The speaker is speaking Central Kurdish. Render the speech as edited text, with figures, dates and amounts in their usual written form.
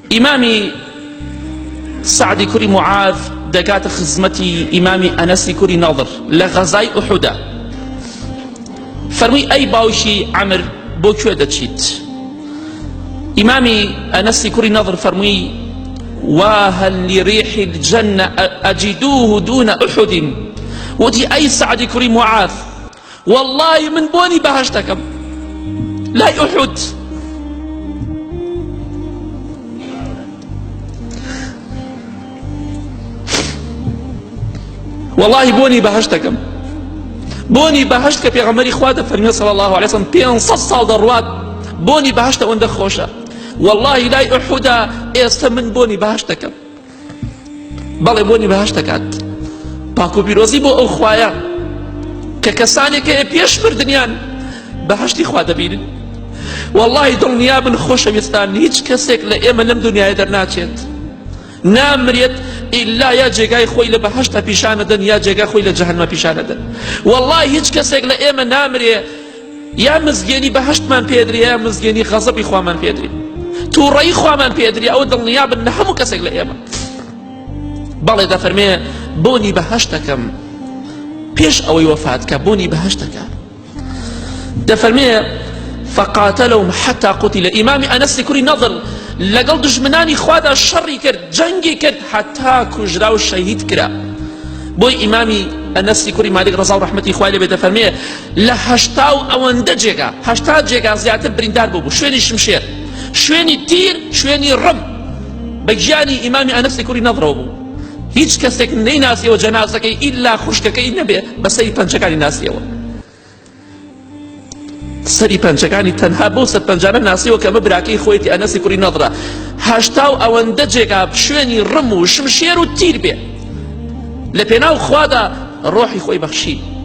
ئیمامی سعدی کوڕی معاذ دەگاتە خزمەتی ئیمامی ئەنەسی کوڕی نەضر لە غەزای ئوحودە. فەرمووی ئەی باوکی عەمر بۆ کوێ دەچیت؟ ئیمامی ئەنەسی کوڕی نەضر فەرمووی وهل لريح الجنة أجدوه دون أحد. وتي أي سعد كريم معاذ والله من بوني بهشتكم لا أحد. والله بوني بهشتكم بوني بهشتك في غمري خواتة فرمي صلى الله عليه وسلم 500 سال دروات بوني بهشت وندخ خوشة والله لا أحد ئێستا من بۆنی بەهەشتەکەم. بەڵێ بۆنی بەهەشتەکات پاک و پیرۆزی بۆ ئەو خوایە کە کەسانێک هەیە پێش مردنیان بەهەشتی خوا دەبینن. والله دڵنیابن خۆشەویستان هیچ کەسێک لە ئێمە لەم دنیاە دەرناچێت نامرێت ئیلا یا جێگای خۆی لە بەهەشتا پیشانەدەن یا جێگای خۆی لە جەهەنەمە پیشانەدەن. والله هیچ کەسێک لە ئێمە نامرێ یا مزگێنی بەهەشتمان پێدرێ یا مزگێنی غەزەبی خوامان پێدرێ تووڕەیی خوامان پێدرێ ئەوە دڵنیابن لە هەموو کەسێک لە ئێمە. بەڵێ دەفەرمێ بۆنی بەهەشتەکەم پێش ئەوەی وەفاتکە بۆنی بەهەشتەکە. دەفەرمێ فقاتلهم حتى قتل. ئیمامی ئەنەسی کوڕی نەضر لەگەڵ دژمنانی خوادا شەڕی کرد جەنگی کرد حتا کوژرا و شەهید کرا. بۆی ئیمامی ئەنەسی کوڕی مالک ڕەزا و ڕەحمەتی خوای لێ بێ دەفەرمێ لە 80 و ئەوەندە جێگا 80 جێگا زیاتر بریندار بوو شوێنی شمشێر شوێنی تیر شوێنی ڕم بە گیانی ئیمامی ئەنەسی کوڕی نەضرەوە بوو. هیچ کەسێک نەیناسیەوە جەنازەکەی ئیلا خوشکەکەی نەبێ بە سەری پەنجەکانی ناسیەوە. سەری پەنجەکانی تەنها بۆ سەر پەنجانە ناسیەوە کە ئەمە براکەی خۆیەتی ئەنەسی کوڕی نەضرە. 80 و ئەوەندە جێگا شوێنی ڕم و شمشێر و تیر بێ لە پێناو خوادا ڕۆحی خۆی بەخشی.